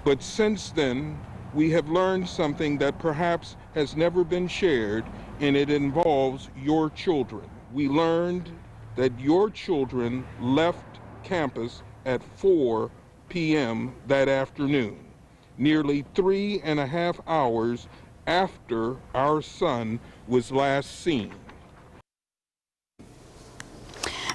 But since then, we have learned something that perhaps has never been shared, and it involves your children. We learned that your children left campus at 4 p.m. that afternoon, nearly 3.5 hours after our son was last seen.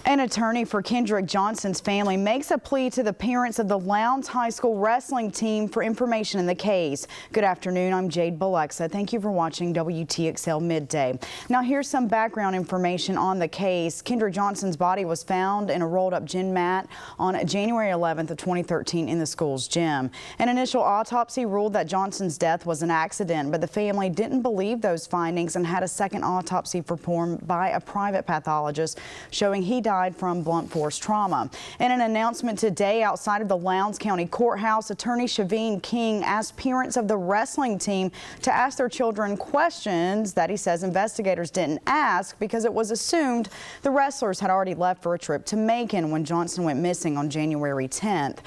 An attorney for Kendrick Johnson's family makes a plea to the parents of the Lowndes High School wrestling team for information in the case. Good afternoon, I'm Jade Balexa. Thank you for watching WTXL Midday. Now here's some background information on the case. Kendrick Johnson's body was found in a rolled up gym mat on January 11th of 2013 in the school's gym. An initial autopsy ruled that Johnson's death was an accident, but the family didn't believe those findings and had a second autopsy performed by a private pathologist showing he died from blunt force trauma. In an announcement today outside of the Lowndes County Courthouse, attorney Shaveen King asked parents of the wrestling team to ask their children questions that he says investigators didn't ask because it was assumed the wrestlers had already left for a trip to Macon when Johnson went missing on January 10th.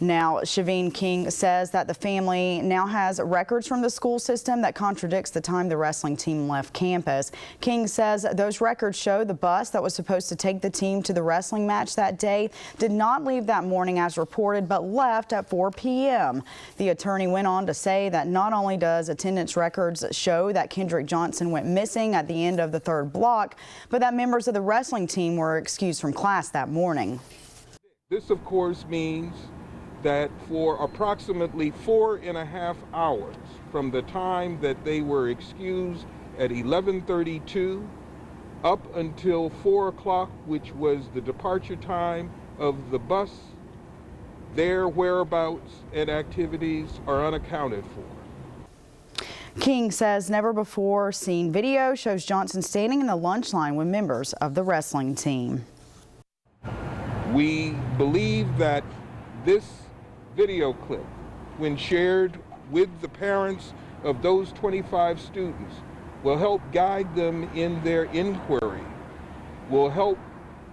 Now, Shaveen King says that the family now has records from the school system that contradicts the time the wrestling team left campus. King says those records show the bus that was supposed to take the team to the wrestling match that day did not leave that morning as reported, but left at 4 p.m. The attorney went on to say that not only does attendance records show that Kendrick Johnson went missing at the end of the third block, but that members of the wrestling team were excused from class that morning. This, of course, means that for approximately 4.5 hours from the time that they were excused at 11:32 up until 4 o'clock, which was the departure time of the bus, their whereabouts and activities are unaccounted for. King says never before seen video shows Johnson standing in the lunch line with members of the wrestling team. We believe that this video clip, when shared with the parents of those 25 students, will help guide them in their inquiry, will help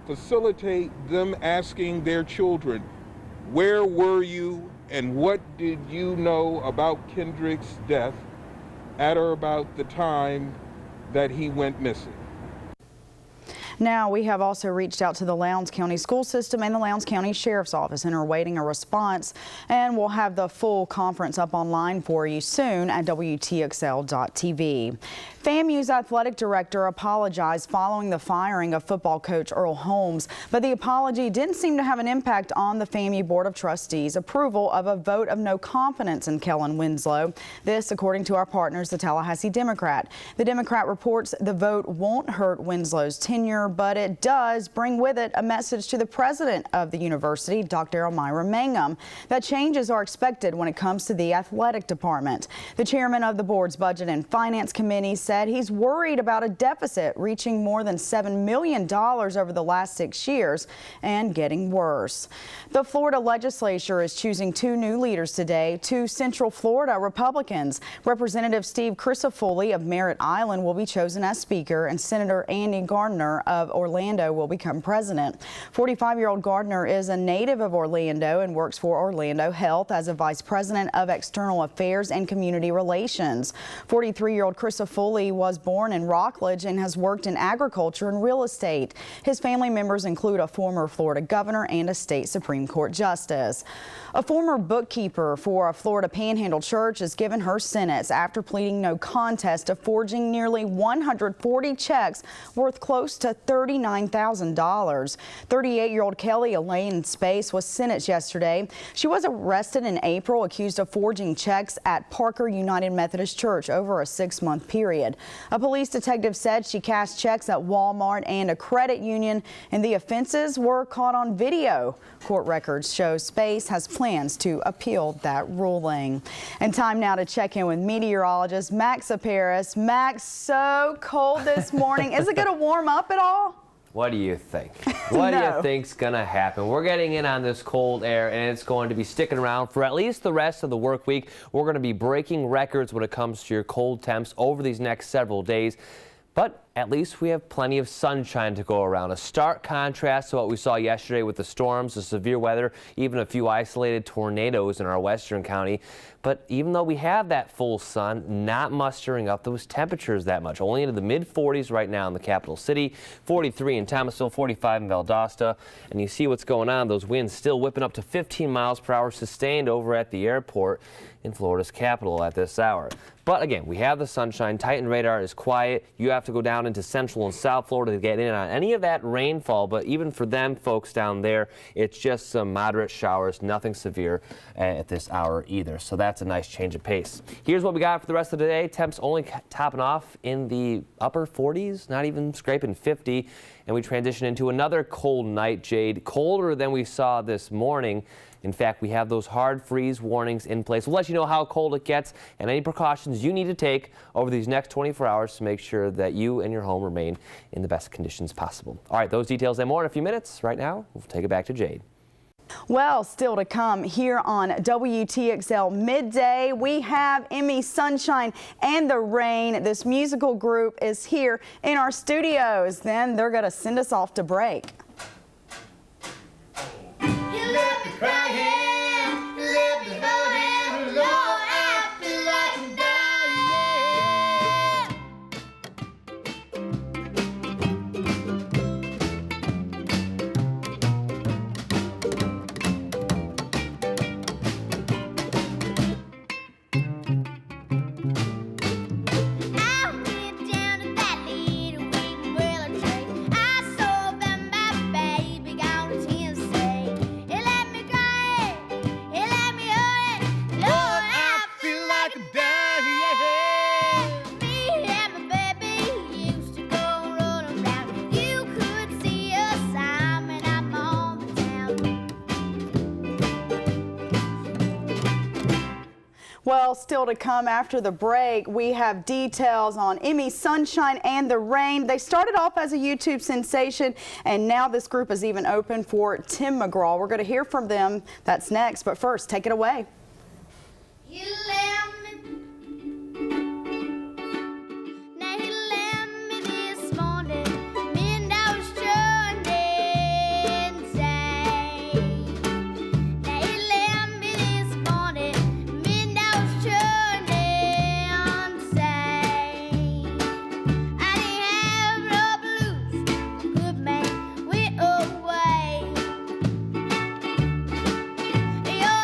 facilitate them asking their children, where were you and what did you know about Kendrick's death at or about the time that he went missing? Now, we have also reached out to the Lowndes County School System and the Lowndes County Sheriff's Office and are awaiting a response, and we'll have the full conference up online for you soon at WTXL.tv. FAMU's athletic director apologized following the firing of football coach Earl Holmes, but the apology didn't seem to have an impact on the FAMU Board of Trustees' approval of a vote of no confidence in Kellen Winslow. This, according to our partners, the Tallahassee Democrat. The Democrat reports the vote won't hurt Winslow's tenure, but it does bring with it a message to the president of the university, Dr. Elmira Mangum, that changes are expected when it comes to the athletic department. The chairman of the board's Budget and Finance Committee said he's worried about a deficit reaching more than $7 million over the last 6 years and getting worse. The Florida legislature is choosing 2 new leaders today, 2 Central Florida Republicans. Representative Steve Crisafulli of Merritt Island will be chosen as Speaker, and Senator Andy Gardner of Orlando will become president. 45-year-old Gardner is a native of Orlando and works for Orlando Health as a vice president of external affairs and community relations. 43-year-old Crisafulli was born in Rockledge and has worked in agriculture and real estate. His family members include a former Florida governor and a state Supreme Court justice. A former bookkeeper for a Florida Panhandle church is given her sentence after pleading no contest to forging nearly 140 checks worth close to $39,000. 38-year-old Kelly Elaine Space was sentenced yesterday. She was arrested in April, accused of forging checks at Parker United Methodist Church over a 6-month period. A police detective said she cashed checks at Walmart and a credit union, and the offenses were caught on video. Court records show Space has plans to appeal that ruling. And time now to check in with meteorologist Max Aparis. Max, so cold this morning. Is it going to warm up at all? What do you think? What do you think's going to happen? We're getting in on this cold air, and it's going to be sticking around for at least the rest of the work week. We're going to be breaking records when it comes to your cold temps over these next several days. But at least we have plenty of sunshine to go around. A stark contrast to what we saw yesterday with the storms, the severe weather, even a few isolated tornadoes in our western county. But even though we have that full sun, not mustering up those temperatures that much. Only into the mid-40s right now in the capital city, 43 in Thomasville, 45 in Valdosta. And you see what's going on. Those winds still whipping up to 15 miles per hour sustained over at the airport in Florida's capital at this hour. But again, we have the sunshine. Titan radar is quiet. You have to go down into central and south Florida to get in on any of that rainfall. But even for them folks down there, it's just some moderate showers, nothing severe at this hour either. So that's a nice change of pace. Here's what we got for the rest of the day. Temps only topping off in the upper 40s, not even scraping 50. And we transition into another cold night, Jade. Colder than we saw this morning. In fact, we have those hard freeze warnings in place. We'll let you know how cold it gets and any precautions you need to take over these next 24 hours to make sure that you and your home remain in the best conditions possible. All right, those details and more in a few minutes. Right now, we'll take it back to Jade. Well, still to come here on WTXL Midday, we have Emmy Sunshine and the Rain. This musical group is here in our studios. Then they're going to send us off to break. Well, still to come after the break, we have details on Emmy Sunshine and the Rain. They started off as a YouTube sensation, and now this group is even open for Tim McGraw. We're going to hear from them. That's next, but first, take it away. You left me. Now you left me this morning, and I was turning inside. Now you left me this morning, and I was turning inside. I didn't have no blues, good man, went away. You're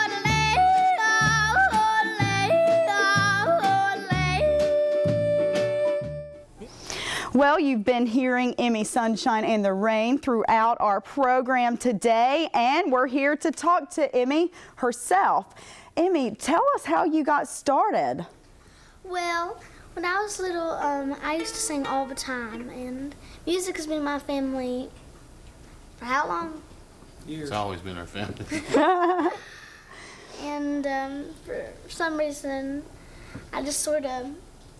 Well, you've been hearing Emmy Sunshine and the Rain throughout our program today, and we're here to talk to Emmy herself. Emmy, tell us how you got started. Well, when I was little, I used to sing all the time, and music has been my family for how long? Years. It's always been our family. And for some reason, I just sort of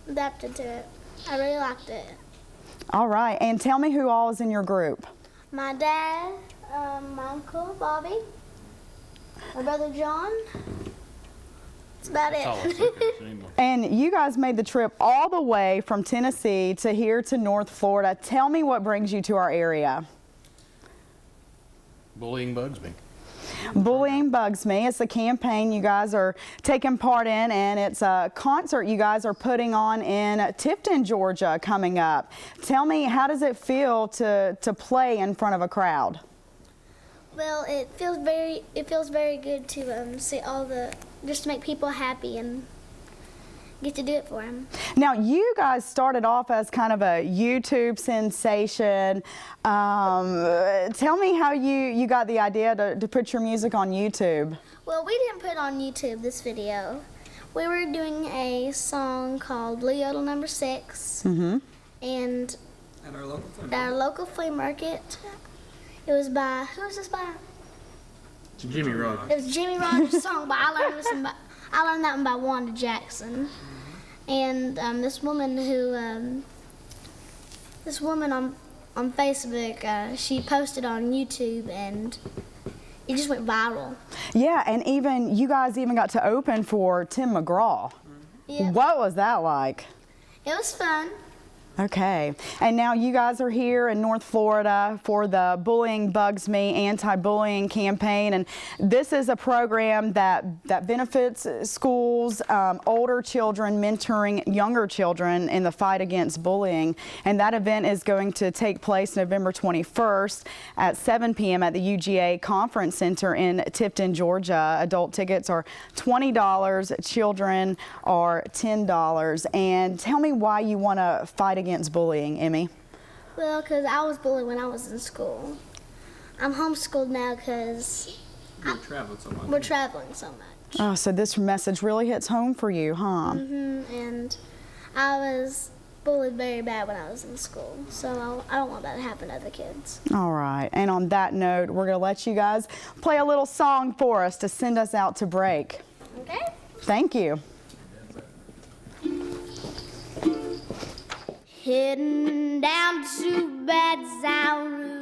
adapted to it. I really liked it. All right, and tell me who all is in your group. My dad, my uncle Bobby, my brother John. That's about it. And you guys made the trip all the way from Tennessee to here to North Florida. Tell me what brings you to our area. Bullying bugs me. Bullying Bugs Me. It's a campaign you guys are taking part in, and it's a concert you guys are putting on in Tifton, Georgia coming up. Tell me, how does it feel to play in front of a crowd? Well, it feels very good to see all the, just to make people happy and get to do it for them. Now, you guys started off as kind of a YouTube sensation. Tell me how you got the idea to put your music on YouTube. Well, we didn't put on YouTube this video. We were doing a song called Blue Yodel No. 6. Mm-hmm. And at our local flea market. It was by, who was this by? Jimmy Rogers. It was Jimmy Rogers' song, but I learned that one by Wanda Jackson. And this woman on Facebook, she posted on YouTube, and it just went viral. Yeah, and you guys even got to open for Tim McGraw. Yeah. What was that like? It was fun. Okay, and now you guys are here in North Florida for the Bullying Bugs Me anti-bullying campaign, and this is a program that benefits schools, older children mentoring younger children in the fight against bullying, and that event is going to take place November 21st at 7 p.m. at the UGA Conference Center in Tipton, Georgia. Adult tickets are $20, children are $10. And tell me why you want to fight against bullying, Emmy. Well, because I was bullied when I was in school. I'm homeschooled now because We're traveling so much. we're traveling so much. Oh, so this message really hits home for you, huh? And I was bullied very bad when I was in school, so I don't want that to happen to other kids. All right, and on that note, we're going to let you guys play a little song for us to send us out to break. Okay? Thank you. Heading down to Bad Sound